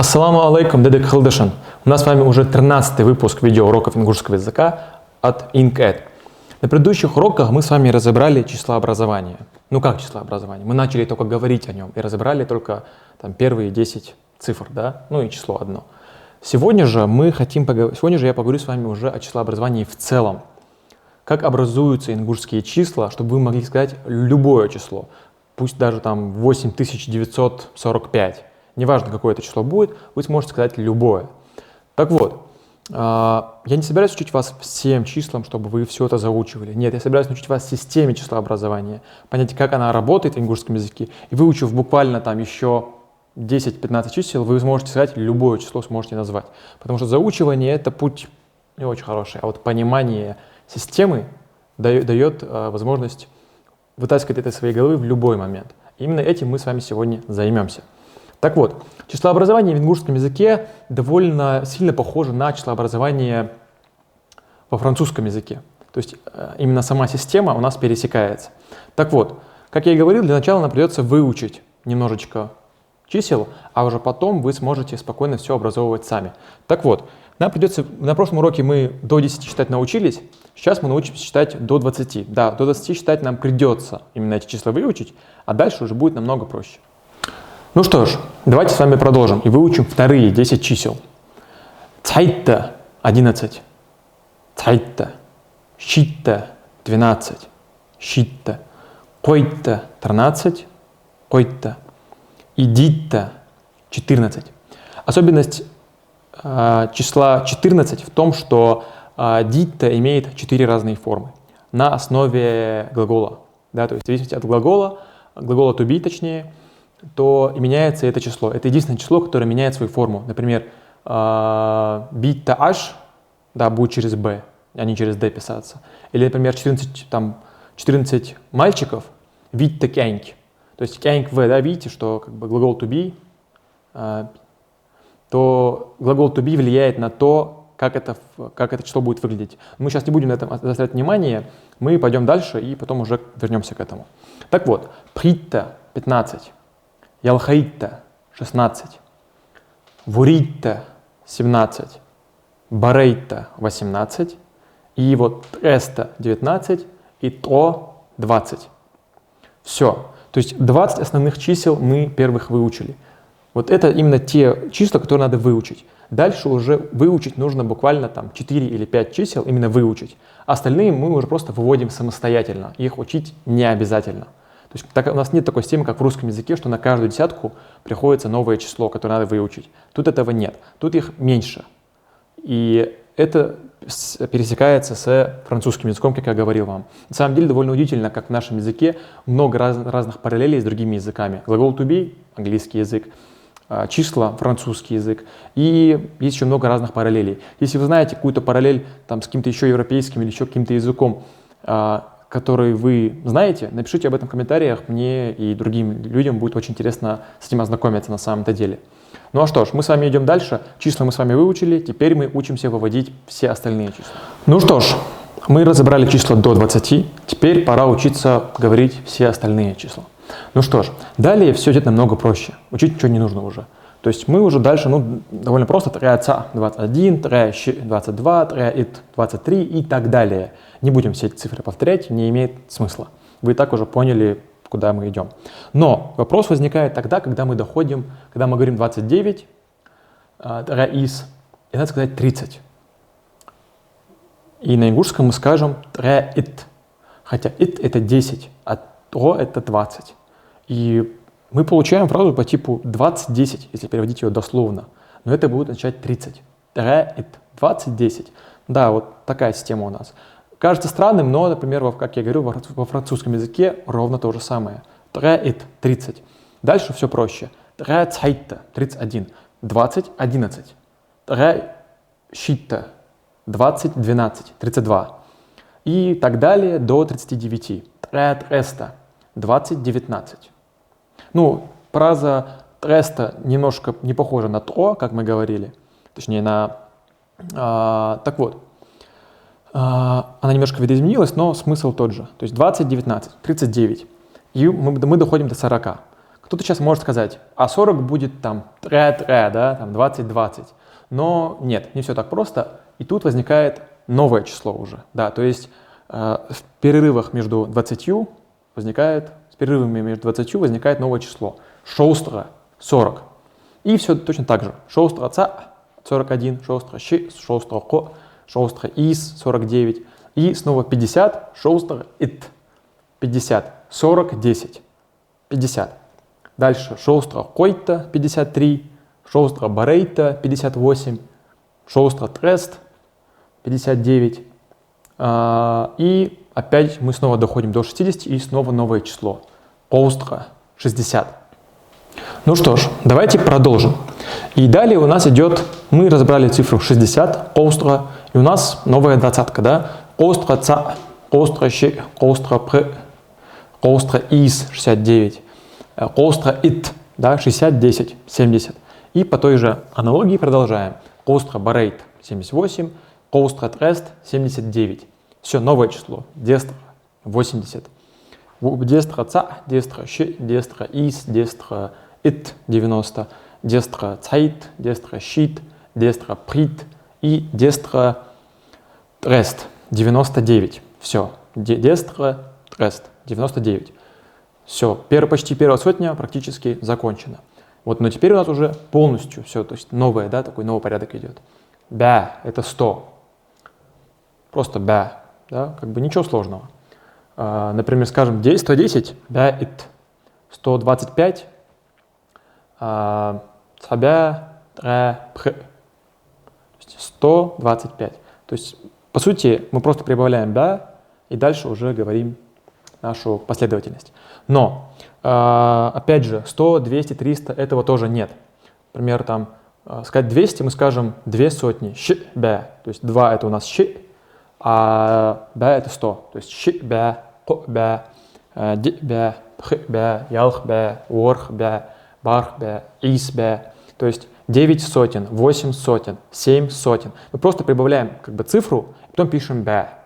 Ассаламу алейкум, Дедек Халдышин. У нас с вами уже 13-й выпуск видеоуроков ингушского языка от InkEd. На предыдущих уроках мы с вами разобрали числообразование. Ну как числообразование? Мы начали только говорить о нем и разобрали только первые 10 цифр, да? Ну и число одно. Сегодня же я поговорю с вами уже о числообразовании в целом. Как образуются ингушские числа, чтобы вы могли сказать любое число. Пусть даже 8945. Неважно, какое это число будет, вы сможете сказать любое. Так вот, я не собираюсь учить вас всем числам, чтобы вы все это заучивали. Нет, я собираюсь учить вас системе числообразования, понять, как она работает в ингушском языке. И выучив буквально еще 10-15 чисел, вы сможете сказать любое число, сможете назвать. Потому что заучивание — это путь не очень хороший, а вот понимание системы дает возможность вытаскивать это из своей головы в любой момент. Именно этим мы с вами сегодня займемся. Так вот, числообразование в ингушском языке довольно сильно похоже на числообразование во французском языке. То есть именно сама система у нас пересекается. Так вот, как я и говорил, для начала нам придется выучить немножечко чисел, а уже потом вы сможете спокойно все образовывать сами. Так вот, нам придется, на прошлом уроке мы до 10 считать научились, сейчас мы научимся считать до 20. Да, до 20 считать нам придется именно эти числа выучить, а дальше уже будет намного проще. Ну что ж, давайте с вами продолжим и выучим вторые 10 чисел. Цайтта – 11. Цайтта. Щитта – 12. Щитта. Койта – 13. Койта. Идитта – 14. Особенность числа 14 в том, что дитта имеет 4 разные формы на основе глагола. Да, то есть в зависимости от глагола to be точнее, то и меняется это число. Это единственное число, которое меняет свою форму. Например, битта h, да, будет через b, а не через d писаться. Или, например, 14 мальчиков, витта кяньки. То есть кяньк в, да, видите, что глагол to be, то глагол to be влияет на то, как это число будет выглядеть. Мы сейчас не будем на этом заострять внимание, мы пойдем дальше и потом уже вернемся к этому. Так вот, притта 15. Ялхаитта – 16, Вуритта – 17, Барейта – 18, и вот Треста – 19 и Тро – 20. Все. То есть 20 основных чисел мы первых выучили. Вот это именно те числа, которые надо выучить. Дальше уже выучить нужно буквально 4 или 5 чисел, именно выучить. Остальные мы уже просто выводим самостоятельно. Их учить не обязательно. То есть у нас нет такой системы, как в русском языке, что на каждую десятку приходится новое число, которое надо выучить. Тут этого нет. Тут их меньше. И это пересекается с французским языком, как я говорил вам. На самом деле довольно удивительно, как в нашем языке много разных параллелей с другими языками. Глагол to be – английский язык, числа – французский язык. И есть еще много разных параллелей. Если вы знаете какую-то параллель с каким-то еще европейским или еще каким-то языком, который вы знаете, напишите об этом в комментариях, мне и другим людям будет очень интересно с этим ознакомиться на самом-то деле. Ну а что ж, мы с вами идем дальше, числа мы с вами выучили, теперь мы учимся выводить все остальные числа. Ну что ж, мы разобрали числа до 20, теперь пора учиться говорить все остальные числа. Ну что ж, далее все идет намного проще, учить ничего не нужно уже. То есть мы уже дальше, довольно просто, трэца 21, трэщ 22, трэит 23 и так далее. Не будем все эти цифры повторять, не имеет смысла. Вы и так уже поняли, куда мы идем. Но вопрос возникает тогда, когда мы говорим 29, трэис, и надо сказать 30. И на ингушском мы скажем трэит, хотя ит это 10, а то это 20. И мы получаем фразу по типу 20-10, если переводить ее дословно. Но это будет означать 30. Трэит, 20-10. Да, вот такая система у нас. Кажется странным, но, например, как я говорю, во французском языке ровно то же самое. Трэит, 30. Дальше все проще. Трэцайта, 31. 20-11. Трэщитта, 20-12. 32. И так далее до 39. Трэтреста, 20-19. Фраза треста немножко не похожа на то, как мы говорили. Точнее, так вот, она немножко видоизменилась, но смысл тот же. То есть 20, 19, 39. И мы доходим до 40. Кто-то сейчас может сказать, а 40 будет там тре-тре, да, там 20-20. Но нет, не все так просто. И тут возникает новое число уже. Да, то есть в перерывах между 20 возникает, с перерывами между 20 возникает новое число. Шоустра 40. И все точно так же. Шоустра ца 41, шоустра щи, шоустра ко, шоустра ис 49. И снова 50, шоустра ит 50, 40, 10, 50. Дальше шоустра койта 53, шоустра барейта 58, шоустра трест 59. И опять мы снова доходим до 60 и снова новое число. Коустра 60. Ну что ж, давайте продолжим. И далее у нас идет, мы разобрали цифру 60, коустра, и у нас новая двадцатка, да? Коустра ца, коустра щи, коустра пр, коустра ис 69, коустра ит, да, 60, 10, 70. И по той же аналогии продолжаем. Коустра барейт 78, коустра трест 79. Все, новое число. Дестра 80. Дестра ца, дестра щи, дестра ис, дестра ит 90. Дестра цайт, дестра щит, дестра прит и дестра трест 99. Все. Дестра трест 99. Все. Почти первая сотня практически закончена. Вот, но теперь у нас уже полностью все, то есть новое, да, такой новый порядок идет. Бя – это 100. Просто бя, да, как бы ничего сложного. Например, скажем, 110 – бя ит, 125 – цабя тре пх, 125. То есть, по сути, мы просто прибавляем бя и дальше уже говорим нашу последовательность. Но, опять же, 100, 200, 300 этого тоже нет. Например, там, сказать 200, мы скажем 2 сотни, щ, бя, то есть 2 это у нас щ, а бя это 100, то есть щ, бя, ко, бя, ди, бя, пх, бя, ялх, бя, орх, бя, барх, бя, ис, бя, то есть 9 сотен, 8 сотен, 7 сотен. Мы просто прибавляем как бы цифру, и потом пишем бя.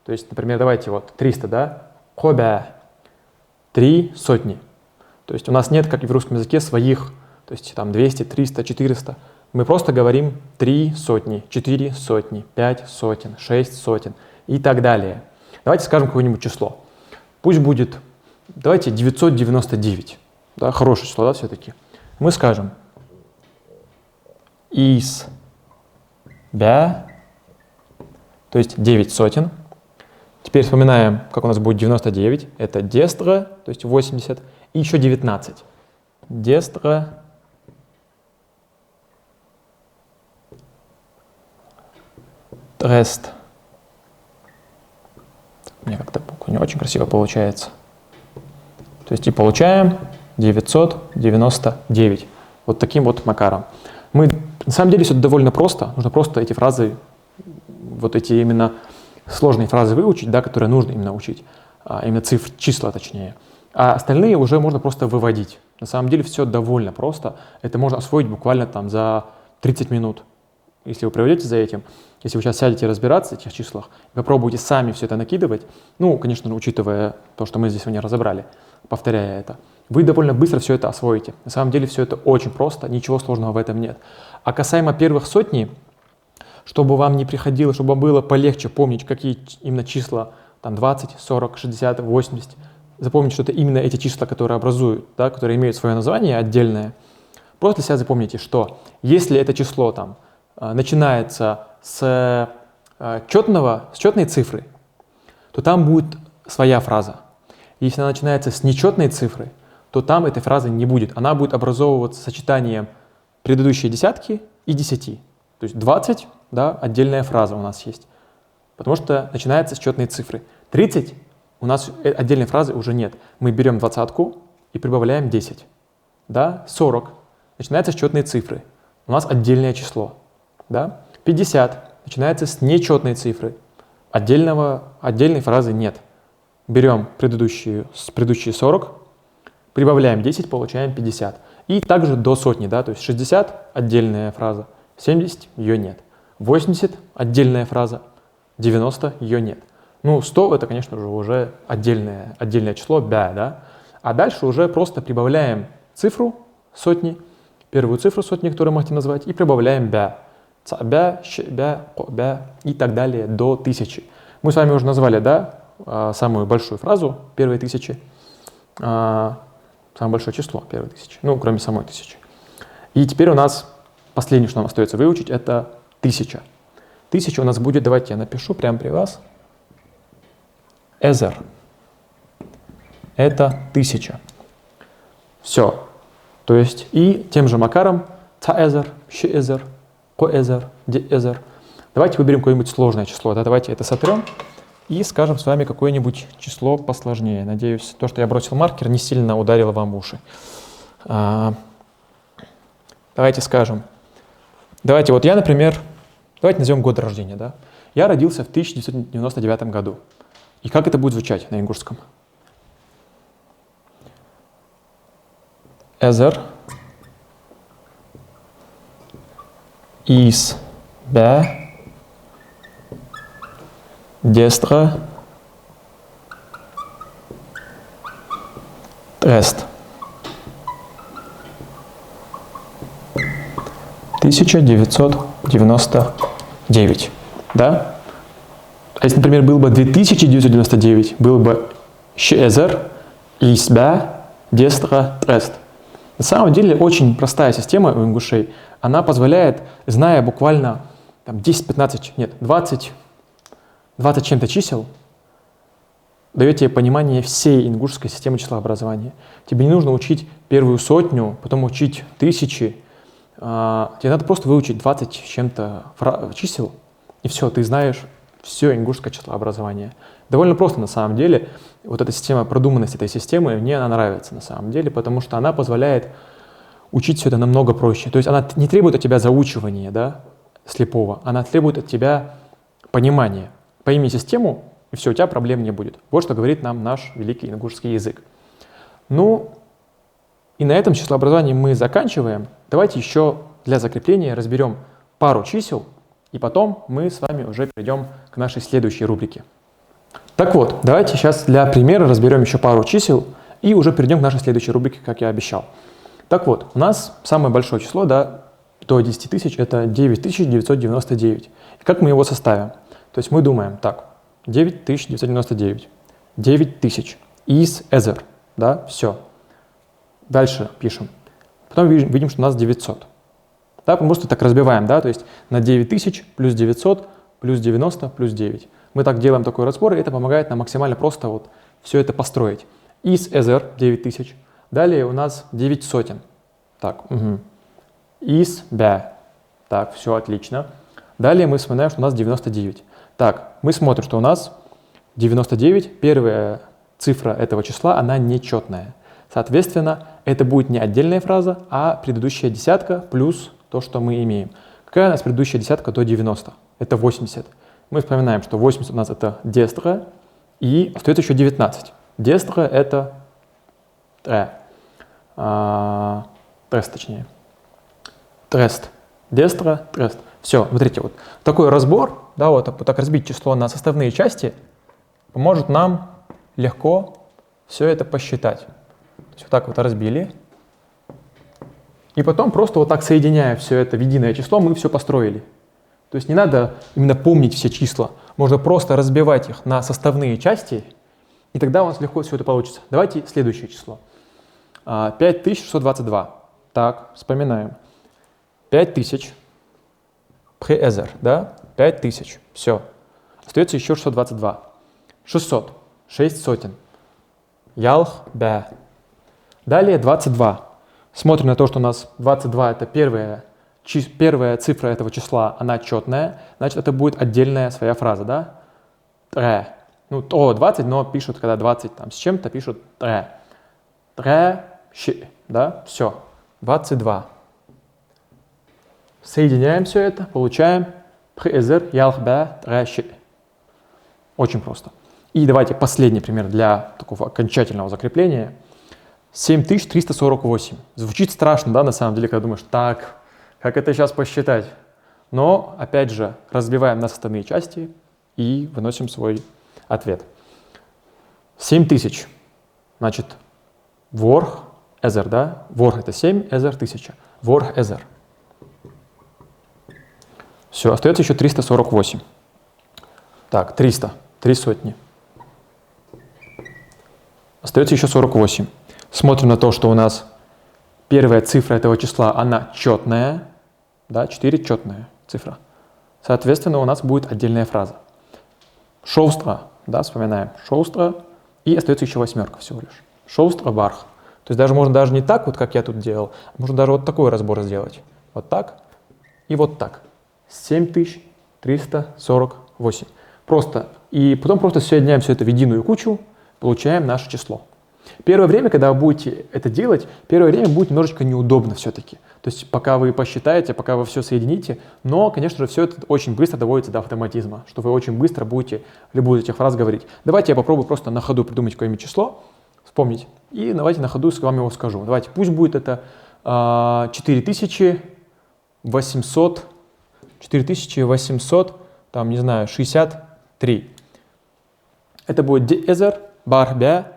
То есть, например, давайте вот 300, да, ко, бя, 3 сотни. То есть у нас нет, как и в русском языке, своих, то есть там 200, 300, 400. Мы просто говорим 3 сотни, 4 сотни, 5 сотен, 6 сотен и так далее. Давайте скажем какое-нибудь число. Пусть будет, давайте 999. Да, хорошее число, да, все-таки. Мы скажем ис бя, то есть 9 сотен. Теперь вспоминаем, как у нас будет 99. Это дестра, то есть 80, и еще 19. Дестра, трест. У меня как-то не очень красиво получается. То есть и получаем 999. Вот таким вот макаром. На самом деле все довольно просто. Нужно просто эти фразы, вот эти именно сложные фразы выучить, да, которые нужно именно учить, именно числа точнее. А остальные уже можно просто выводить. На самом деле все довольно просто. Это можно освоить буквально там за 30 минут. Если вы проведете за этим, если вы сейчас сядете разбираться в этих числах, попробуйте сами все это накидывать, ну, конечно, учитывая то, что мы здесь сегодня разобрали, повторяя это, вы довольно быстро все это освоите. На самом деле все это очень просто, ничего сложного в этом нет. А касаемо первых сотни, чтобы вам не приходилось, чтобы вам было полегче помнить, какие именно числа, там 20, 40, 60, 80, запомнить, что это именно эти числа, которые образуют, да, которые имеют свое название отдельное. Просто для себя запомните, что если это число там начинается с четной цифры, то там будет своя фраза. Если она начинается с нечетной цифры, то там этой фразы не будет. Она будет образовываться сочетанием предыдущей десятки и 10. То есть 20, да, отдельная фраза у нас есть, потому что начинается с четной цифры. 30 у нас отдельной фразы уже нет. Мы берем двадцатку и прибавляем 10. Да? 40 начинается с четной цифры. У нас отдельное число. Да? 50 начинается с нечетной цифры. Отдельной фразы нет. Берем предыдущие 40, прибавляем 10, получаем 50. И также до сотни, да, то есть 60 отдельная фраза, 70 ее нет. 80 отдельная фраза, 90 ее нет. Ну, 100 это, конечно же, уже отдельное число, бя, да. А дальше уже просто прибавляем цифру сотни, первую цифру сотни, которую мы хотим назвать, и прибавляем бя. Ца бя, щ бя, ко бя и так далее до 1000. Мы с вами уже назвали, да, самую большую фразу, первые 1000. Самое большое число, первые 1000. Ну, кроме самой 1000. И теперь у нас последнее, что нам остается выучить, это 1000. 1000 у нас будет, давайте я напишу прямо при вас. Эзер. Это 1000. Все. То есть и тем же макаром ца-эзер, щи-эзер, ко-эзер, де-эзер. Давайте выберем какое-нибудь сложное число. Да? Давайте это сотрем и скажем с вами какое-нибудь число посложнее. Надеюсь, то, что я бросил маркер, не сильно ударило вам в уши. Давайте скажем. Давайте вот я, например, давайте назовем год рождения. Да? Я родился в 1999 году. И как это будет звучать на ингушском? Эзер из бе дестра трест. 1999. Да? А если, например, был бы 2999, было бы щезер из бе дестра трест. На самом деле очень простая система у ингушей. Она позволяет, зная буквально там, 10-15, нет, 20 чем-то чисел, дает тебе понимание всей ингушской системы числообразования. Тебе не нужно учить первую сотню, потом учить тысячи. Тебе надо просто выучить 20 с чем-то чисел, и все, ты знаешь все ингушское числообразование. Довольно просто на самом деле. Вот эта система, продуманность этой системы, мне она нравится на самом деле, потому что она позволяет учить все это намного проще. То есть она не требует от тебя заучивания, да, слепого, она требует от тебя понимания. Пойми систему, и все, у тебя проблем не будет. Вот что говорит нам наш великий ингушский язык. Ну, и на этом числообразовании мы заканчиваем. Давайте еще для закрепления разберем пару чисел, и потом мы с вами уже перейдем к нашей следующей рубрике. Так вот, давайте сейчас для примера разберем еще пару чисел и уже перейдем к нашей следующей рубрике, как я обещал. Так вот, у нас самое большое число, да, до 10 тысяч, это 9999. И как мы его составим? То есть мы думаем, так, 9999, 9000, из эзер, да, все. Дальше пишем. Потом видим, что у нас 900. Да, мы просто так разбиваем, да, то есть на 9000 плюс 900 плюс 90 плюс 9. Мы так делаем такой разбор, и это помогает нам максимально просто вот все это построить. Из эзер 9000. Далее у нас 9 сотен. Так, из бе. Так, все отлично. Далее мы вспоминаем, что у нас 99. Так, мы смотрим, что у нас 99, первая цифра этого числа, она нечетная. Соответственно, это будет не отдельная фраза, а предыдущая десятка плюс то, что мы имеем. Какая у нас предыдущая десятка до 90? Это 80. Мы вспоминаем, что 80 у нас это дестра, и остается еще 19. Дестра это трест, точнее. Трест. Дестра, трест. Все, смотрите, вот такой разбор, да, вот так разбить число на составные части поможет нам легко все это посчитать. То есть вот так вот разбили. И потом просто вот так соединяя все это в единое число, мы все построили. То есть не надо именно помнить все числа. Можно просто разбивать их на составные части, и тогда у нас легко все это получится. Давайте следующее число. 5622. Так, вспоминаем. 5000. Пхезер, да? 5000. Все. Остается еще 622. 600. 6 сотен. Ялх бе. Далее 22. Смотрим на то, что у нас 22 это первая цифра этого числа, она четная, значит, это будет отдельная своя фраза, да? Тре. Ну, 20, но пишут, когда 20 там, с чем-то, пишут тре. Тре, щи, да? Все. 22. Соединяем все это, получаем пхезер, ялхбе, тре, щи. Очень просто. И давайте последний пример для такого окончательного закрепления. 7348. Звучит страшно, да, на самом деле, когда думаешь, так, как это сейчас посчитать? Но, опять же, разбиваем на составные части и выносим свой ответ. 7000. Значит, Ворх эзер, да? Ворх это 7, эзер 1000. Ворх эзер. Все, остается еще 348. Так, 300, 3 сотни. Остается еще 48. Смотрим на то, что у нас первая цифра этого числа, она четная. Да, 4 четная цифра. Соответственно, у нас будет отдельная фраза. Шоустра, да, вспоминаем. Шоустра. И остается еще восьмерка всего лишь. Шоустра барх. То есть даже можно даже не так, вот как я тут делал, можно даже вот такой разбор сделать. Вот так и вот так. 7348. Просто. И потом просто соединяем все это в единую кучу, получаем наше число. Первое время, когда вы будете это делать, первое время будет немножечко неудобно все-таки. То есть пока вы посчитаете, пока вы все соедините, но, конечно же, все это очень быстро доводится до автоматизма, что вы очень быстро будете любую из этих фраз говорить. Давайте я попробую просто на ходу придумать какое-нибудь число, вспомнить, и давайте на ходу с вами его скажу. Давайте, пусть будет это 4800, там, не знаю, 63. Это будет диэзер, барбя,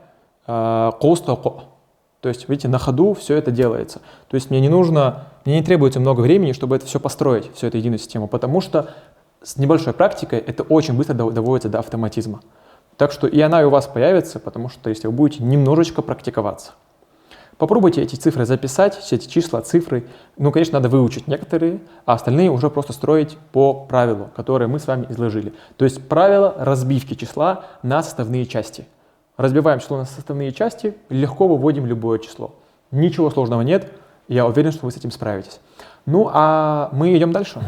коустоко. То есть, видите, на ходу все это делается. То есть мне не требуется много времени, чтобы это все построить, всю эту единую систему, потому что с небольшой практикой это очень быстро доводится до автоматизма. Так что и она и у вас появится, потому что если вы будете немножечко практиковаться. Попробуйте эти цифры записать, все эти числа, цифры. Ну, конечно, надо выучить некоторые, а остальные уже просто строить по правилу, которое мы с вами изложили. То есть правило разбивки числа на составные части. Разбиваем число на составные части, легко выводим любое число. Ничего сложного нет, я уверен, что вы с этим справитесь. Ну, а мы идем дальше.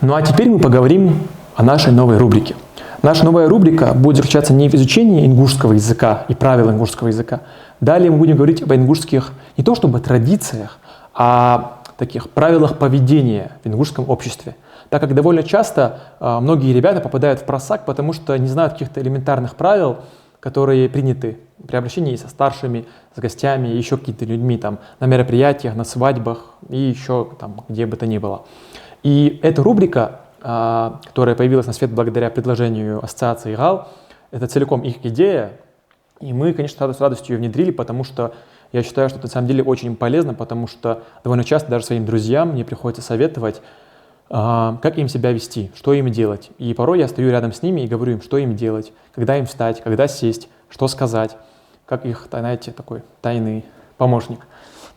Ну, а теперь мы поговорим о нашей новой рубрике. Наша новая рубрика будет заключаться не в изучении ингушского языка и правил ингушского языка. Далее мы будем говорить об ингушских не то чтобы традициях, а таких правилах поведения в ингушском обществе. Так как довольно часто многие ребята попадают в просак, потому что не знают каких-то элементарных правил, которые приняты при обращении со старшими, с гостями, еще какими-то людьми там, на мероприятиях, на свадьбах и еще там, где бы то ни было. И эта рубрика, которая появилась на свет благодаря предложению ассоциации ИГАЛ, это целиком их идея, и мы, конечно, с радостью ее внедрили, потому что я считаю, что это на самом деле очень полезно, потому что довольно часто даже своим друзьям мне приходится советовать, как им себя вести, что им делать. И порой я стою рядом с ними и говорю им, что им делать, когда им встать, когда сесть, что сказать, как их, знаете, такой тайный помощник.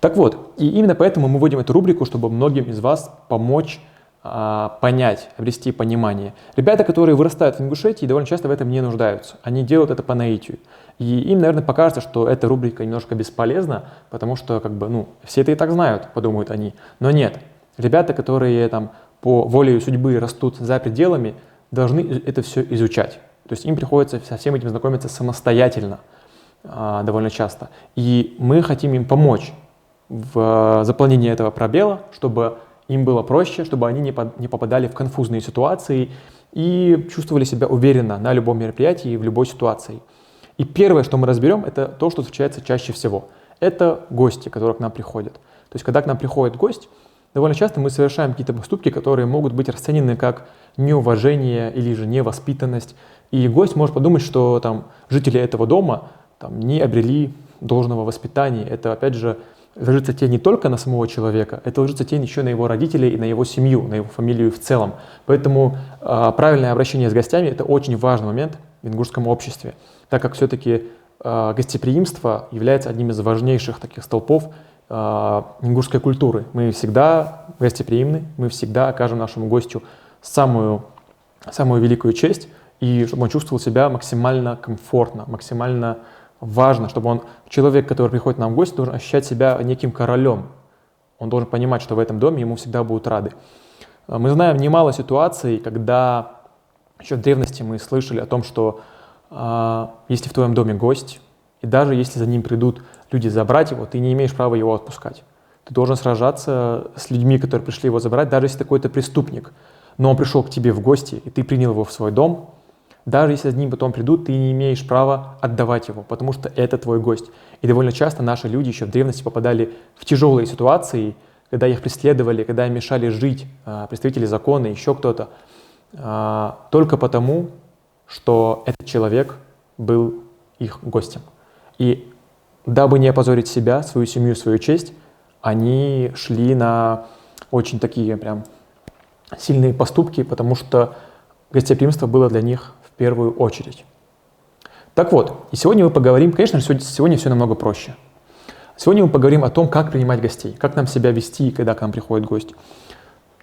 Так вот, и именно поэтому мы вводим эту рубрику, чтобы многим из вас помочь понять, обрести понимание. Ребята, которые вырастают в Ингушетии, довольно часто в этом не нуждаются. Они делают это по наитию. И им, наверное, покажется, что эта рубрика немножко бесполезна, потому что, все это и так знают, подумают они. Но нет. Ребята, которые там по воле судьбы растут за пределами, должны это все изучать. То есть им приходится со всем этим знакомиться самостоятельно довольно часто. И мы хотим им помочь в заполнении этого пробела, чтобы им было проще, чтобы они не попадали в конфузные ситуации и чувствовали себя уверенно на любом мероприятии и в любой ситуации. И первое, что мы разберем, это то, что встречается чаще всего. Это гости, которые к нам приходят. То есть, когда к нам приходит гость, довольно часто мы совершаем какие-то поступки, которые могут быть расценены как неуважение или же невоспитанность. И гость может подумать, что там, жители этого дома не обрели должного воспитания. Это, опять же, ложится тень не только на самого человека, это ложится тень еще на его родителей и на его семью, на его фамилию в целом. Поэтому правильное обращение с гостями – это очень важный момент в ингушском обществе, так как все-таки гостеприимство является одним из важнейших таких столпов ингушской культуры. Мы всегда гостеприимны, мы всегда окажем нашему гостю самую великую честь, и чтобы он чувствовал себя максимально комфортно, максимально важно, чтобы человек, который приходит к нам в гости, должен ощущать себя неким королем. Он должен понимать, что в этом доме ему всегда будут рады. Мы знаем немало ситуаций, когда еще в древности мы слышали о том, что если в твоем доме гость, и даже если за ним придут люди забрать его, ты не имеешь права его отпускать. Ты должен сражаться с людьми, которые пришли его забрать, даже если какой-то преступник, но он пришел к тебе в гости, и ты принял его в свой дом. Даже если за ним потом придут, ты не имеешь права отдавать его, потому что это твой гость. И довольно часто наши люди еще в древности попадали в тяжелые ситуации, когда их преследовали, когда им мешали жить представители закона, еще кто-то, только потому, что этот человек был их гостем. И дабы не опозорить себя, свою семью, свою честь, они шли на очень такие прям сильные поступки, потому что гостеприимство было для них в первую очередь. Так вот, и сегодня мы поговорим, конечно же, сегодня все намного проще. Сегодня мы поговорим о том, как принимать гостей, как нам себя вести, когда к нам приходит гость.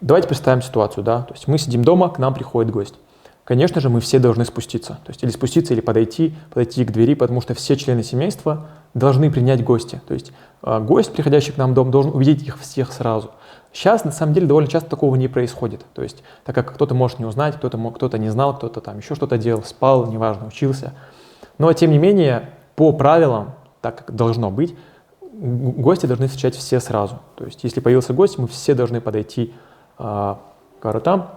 Давайте представим ситуацию, да, то есть мы сидим дома, к нам приходит гость. Конечно же, мы все должны спуститься, то есть или спуститься, или подойти к двери, потому что все члены семейства должны принять гостя. То есть гость, приходящий к нам в дом, должен увидеть их всех сразу. Сейчас, на самом деле, довольно часто такого не происходит. То есть, так как кто-то может не узнать, кто-то не знал, кто-то там еще что-то делал, спал, неважно, учился. Но, тем не менее, по правилам, так как должно быть, гости должны встречать все сразу. То есть, если появился гость, мы все должны подойти к воротам,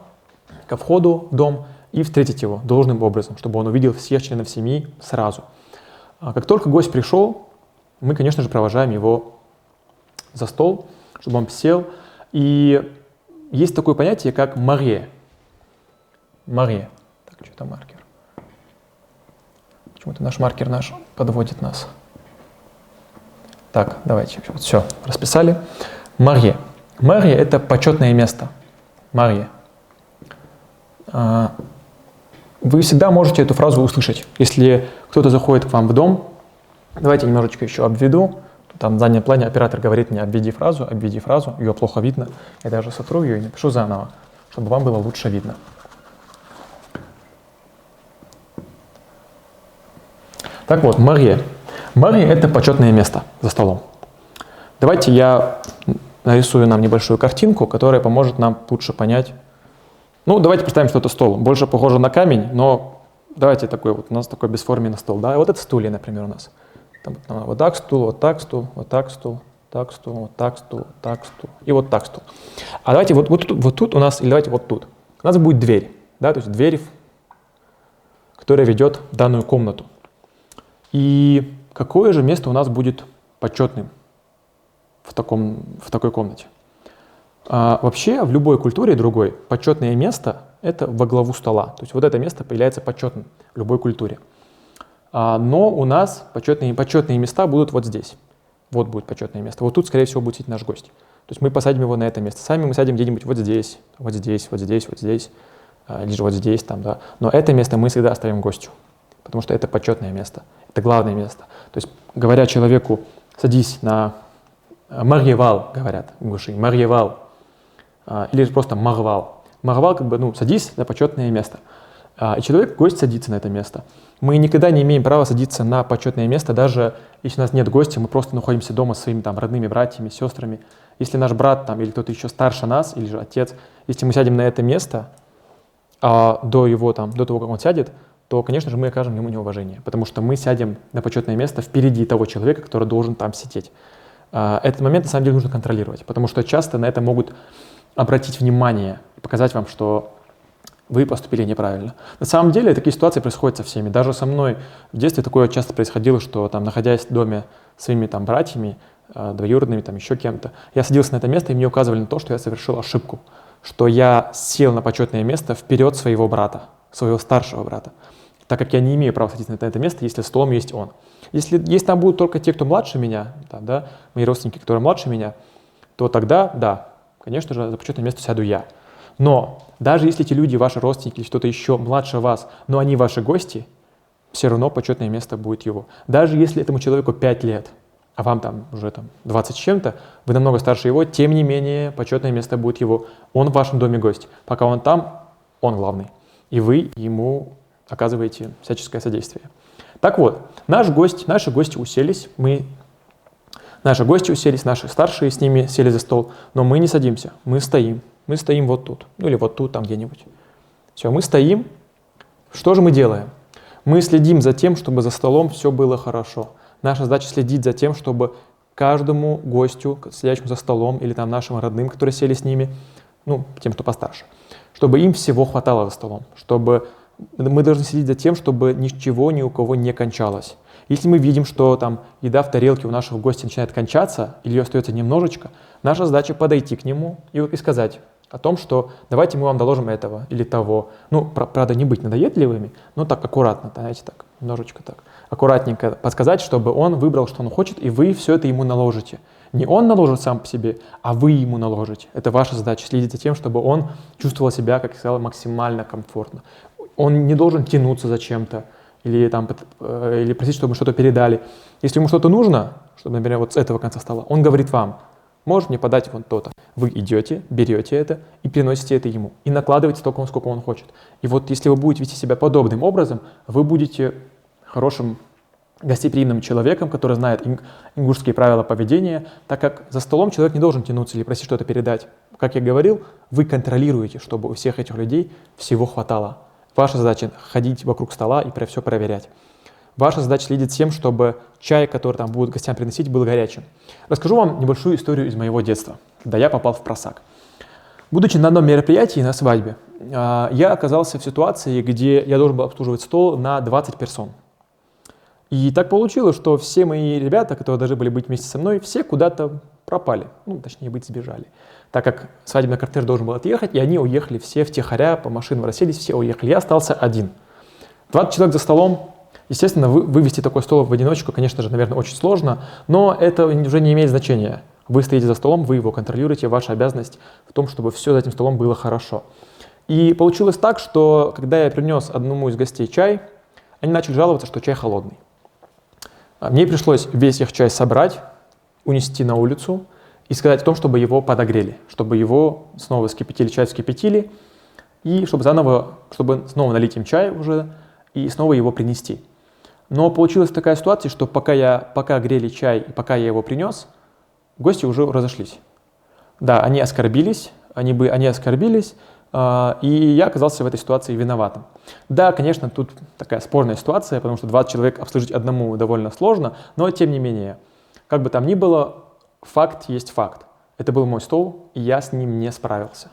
ко входу в дом и встретить его должным образом, чтобы он увидел всех членов семьи сразу. Как только гость пришел, мы, конечно же, провожаем его за стол, чтобы он сел. И есть такое понятие, как марье. Марье. Так, что-то маркер. Почему-то наш маркер подводит нас. Так, давайте. Вот, все, расписали. Марье. Марье – это почетное место. Марье. Вы всегда можете эту фразу услышать. Если кто-то заходит к вам в дом, давайте немножечко еще обведу. Там в заднем плане оператор говорит мне: обведи фразу, ее плохо видно. Я даже сотру ее и напишу заново, чтобы вам было лучше видно. Так вот, марье. Марье – это почетное место за столом. Давайте я нарисую нам небольшую картинку, которая поможет нам лучше понять. Ну, давайте представим, что это стол. Больше похоже на камень, но давайте такой вот, у нас такой бесформенный стол. Да? Вот это стулья, например, у нас. Там, вот так стул, вот так стул, вот так стул, так стул, вот так стул, вот так стул и вот так стул. А давайте вот тут у нас, или давайте вот тут. У нас будет дверь, да, то есть дверь, которая ведет в данную комнату. И какое же место у нас будет почетным в такой комнате? Вообще в любой культуре другой почетное место – это во главу стола. То есть вот это место появляется почетным в любой культуре. Но у нас почетные места будут вот здесь. Вот будет почетное место. Вот тут, скорее всего, будет сидеть наш гость. То есть мы посадим его на это место. Сами мы садим где-нибудь вот здесь, вот здесь, вот здесь, вот здесь, или же вот здесь, там, да. Но это место мы всегда оставим гостю, потому что это почетное место, это главное место. То есть, говоря человеку: садись на марьевал, говорят ингуши, марьевал, или же просто марвал. Марвал, как бы, садись на почетное место. И человек, гость, садится на это место. Мы никогда не имеем права садиться на почетное место, даже если у нас нет гостя, мы просто находимся дома со своими там родными братьями, сестрами. Если наш брат там, или кто-то еще старше нас, или же отец, если мы сядем на это место до того, как он сядет, то, конечно же, мы окажем ему неуважение, потому что мы сядем на почетное место впереди того человека, который должен там сидеть. Этот момент, на самом деле, нужно контролировать, потому что часто на это могут обратить внимание и показать вам, что вы поступили неправильно. На самом деле такие ситуации происходят со всеми. Даже со мной в детстве такое часто происходило, что там, находясь в доме с своими там братьями, двоюродными, там еще кем-то, я садился на это место, и мне указывали на то, что я совершил ошибку, что я сел на почетное место вперед своего брата, своего старшего брата, так как я не имею права садиться на это место, если столом есть он. Если там будут только те, кто младше меня, там, да, мои родственники, которые младше меня, то тогда, да, конечно же, за почетное место сяду я. Но даже если эти люди, ваши родственники или что-то еще младше вас, но они ваши гости, все равно почетное место будет его. Даже если этому человеку 5 лет, а вам там уже 20 с чем-то, вы намного старше его, тем не менее почетное место будет его. Он в вашем доме гость. Пока он там, он главный. И вы ему оказываете всяческое содействие. Так вот, наши гости уселись, наши старшие с ними сели за стол, но мы не садимся, мы стоим вот тут, или вот тут, там где-нибудь. Все, мы стоим. Что же мы делаем? Мы следим за тем, чтобы за столом все было хорошо. Наша задача следить за тем, чтобы каждому гостю, сидящему за столом, или там нашим родным, которые сели с ними, тем, кто постарше, чтобы им всего хватало за столом, чтобы мы должны следить за тем, чтобы ничего ни у кого не кончалось. Если мы видим, что там еда в тарелке у нашего гостя начинает кончаться или ее остается немножечко, наша задача подойти к нему и сказать: о том, что давайте мы вам доложим этого или того. Ну, правда, не быть надоедливыми, но так аккуратно, знаете, так, немножечко так, аккуратненько подсказать, чтобы он выбрал, что он хочет, и вы все это ему наложите. Не он наложит сам по себе, а вы ему наложите. Это ваша задача, следить за тем, чтобы он чувствовал себя, как я сказал, максимально комфортно. Он не должен тянуться за чем-то или просить, чтобы мы что-то передали. Если ему что-то нужно, чтобы, например, вот с этого конца стола, он говорит вам: можешь мне подать вот то-то. Вы идете, берете это и приносите это ему. И накладываете столько, сколько он хочет. И вот если вы будете вести себя подобным образом, вы будете хорошим гостеприимным человеком, который знает ингушские правила поведения, так как за столом человек не должен тянуться или просить что-то передать. Как я говорил, вы контролируете, чтобы у всех этих людей всего хватало. Ваша задача — ходить вокруг стола и все проверять. Ваша задача — следить за тем, чтобы чай, который там будут гостям приносить, был горячим. Расскажу вам небольшую историю из моего детства, когда я попал в просак. Будучи на одном мероприятии, на свадьбе, я оказался в ситуации, где я должен был обслуживать стол на 20 персон. И так получилось, что все мои ребята, которые должны были быть вместе со мной, все куда-то пропали, точнее сбежали. Так как свадебный кортеж должен был отъехать, и они уехали все втихаря, по машинам расселись, все уехали. Я остался один. 20 человек за столом. Естественно, вывести такой стол в одиночку, конечно же, наверное, очень сложно, но это уже не имеет значения. Вы стоите за столом, вы его контролируете, ваша обязанность в том, чтобы все за этим столом было хорошо. И получилось так, что когда я принес одному из гостей чай, они начали жаловаться, что чай холодный. Мне пришлось весь их чай собрать, унести на улицу и сказать о том, чтобы его подогрели, чтобы его снова чай вскипятили, и чтобы снова налить им чай уже и снова его принести. Но получилась такая ситуация, что пока грели чай и пока я его принес, гости уже разошлись. Да, они оскорбились, и я оказался в этой ситуации виноватым. Да, конечно, тут такая спорная ситуация, потому что 20 человек обслужить одному довольно сложно, но тем не менее, как бы там ни было, факт есть факт. Это был мой стол, и я с ним не справился.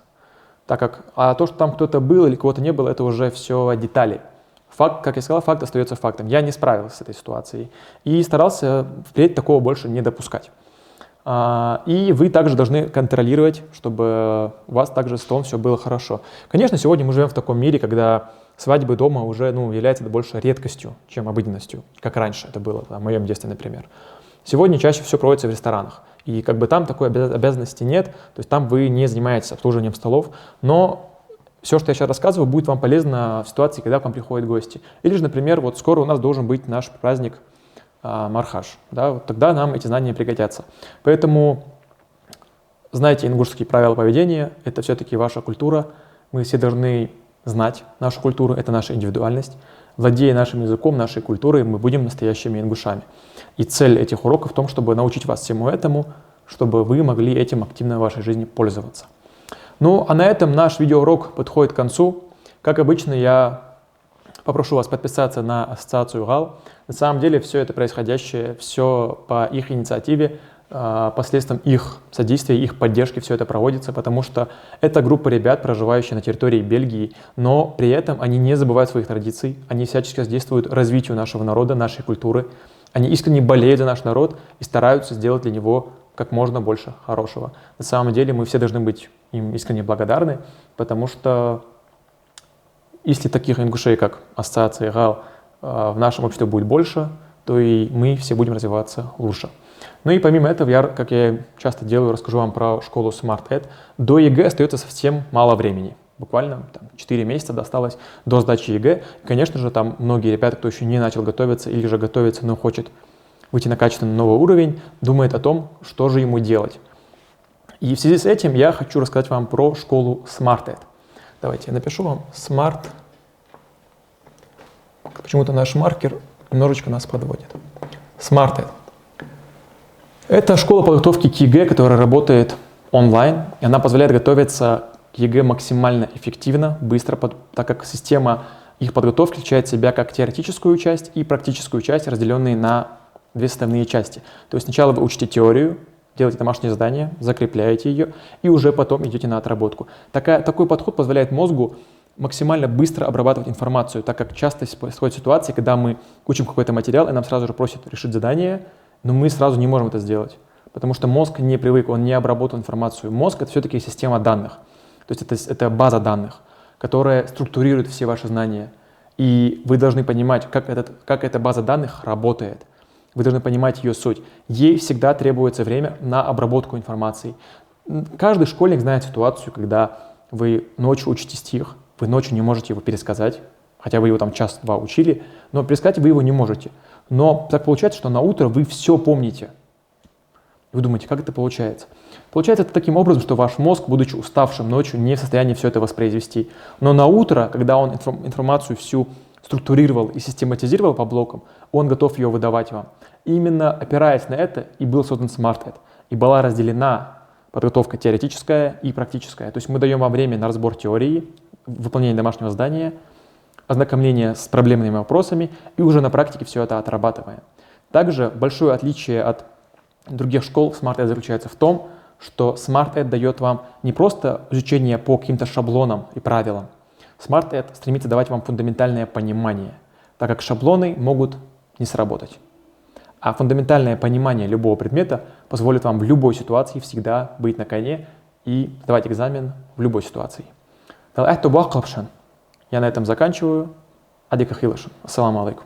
А то, что там кто-то был или кого-то не было, это уже все детали. Факт, как я сказал, факт остается фактом. Я не справился с этой ситуацией и старался впредь такого больше не допускать. И вы также должны контролировать, чтобы у вас также с столом все было хорошо. Конечно, сегодня мы живем в таком мире, когда свадьбы дома уже являются больше редкостью, чем обыденностью, как раньше это было, в моем детстве, например. Сегодня чаще все проводится в ресторанах, и там такой обязанности нет, то есть там вы не занимаетесь обслуживанием столов, но все, что я сейчас рассказываю, будет вам полезно в ситуации, когда к вам приходят гости. Или же, например, скоро у нас должен быть наш праздник Мархаш. Да, тогда нам эти знания пригодятся. Поэтому знайте ингушские правила поведения, это все-таки ваша культура. Мы все должны знать нашу культуру, это наша индивидуальность. Владея нашим языком, нашей культурой, мы будем настоящими ингушами. И цель этих уроков в том, чтобы научить вас всему этому, чтобы вы могли этим активно в вашей жизни пользоваться. А на этом наш видеоурок подходит к концу. Как обычно, я попрошу вас подписаться на ассоциацию ГАЛ. На самом деле все это происходящее, все по их инициативе, последствиям их содействия, их поддержки все это проводится, потому что это группа ребят, проживающие на территории Бельгии, но при этом они не забывают своих традиций, они всячески содействуют развитию нашего народа, нашей культуры. Они искренне болеют за наш народ и стараются сделать для него как можно больше хорошего. На самом деле мы все должны быть им искренне благодарны, потому что если таких ингушей, как ассоциация ГАЛ, в нашем обществе будет больше, то и мы все будем развиваться лучше. И помимо этого, как я часто делаю, расскажу вам про школу SmartEd. До ЕГЭ остается совсем мало времени. Буквально 4 месяца осталось до сдачи ЕГЭ. Конечно же, там многие ребята, кто еще не начал готовиться или же готовится, но хочет выйти на качественно новый уровень, думает о том, что же ему делать. И в связи с этим я хочу рассказать вам про школу SmartEd. Давайте я напишу вам Smart. Почему-то наш маркер немножечко нас подводит. SmartEd. Это школа подготовки к ЕГЭ, которая работает онлайн. И она позволяет готовиться к ЕГЭ максимально эффективно, быстро, так как система их подготовки включает в себя как теоретическую часть и практическую часть, разделенные на две составные части. То есть сначала вы учите теорию, делаете домашнее задание, закрепляете ее и уже потом идете на отработку. Такой подход позволяет мозгу максимально быстро обрабатывать информацию, так как часто происходят ситуации, когда мы учим какой-то материал, и нам сразу же просят решить задание, но мы сразу не можем это сделать, потому что мозг не привык, он не обработал информацию. Мозг — это все-таки система данных. То есть это база данных, которая структурирует все ваши знания. И вы должны понимать, как эта база данных работает. Вы должны понимать ее суть. Ей всегда требуется время на обработку информации. Каждый школьник знает ситуацию, когда вы ночью учите стих, вы ночью не можете его пересказать, хотя вы его там час-два учили, но пересказать вы его не можете. Но так получается, что на утро вы все помните. Вы думаете, как это получается? Получается это таким образом, что ваш мозг, будучи уставшим ночью, не в состоянии все это воспроизвести. Но на утро, когда он информацию всю структурировал и систематизировал по блокам, он готов ее выдавать вам. И именно опираясь на это и был создан SmartEd. И была разделена подготовка теоретическая и практическая. То есть мы даем вам время на разбор теории, выполнение домашнего задания, ознакомление с проблемными вопросами и уже на практике все это отрабатываем. Также большое отличие от других школ SmartEd заключается в том, что SmartEd дает вам не просто изучение по каким-то шаблонам и правилам. SmartEd стремится давать вам фундаментальное понимание, так как шаблоны могут не сработать. А фундаментальное понимание любого предмета позволит вам в любой ситуации всегда быть на коне и сдавать экзамен в любой ситуации. Я на этом заканчиваю. Адика хилашин. Ассаламу алейкум.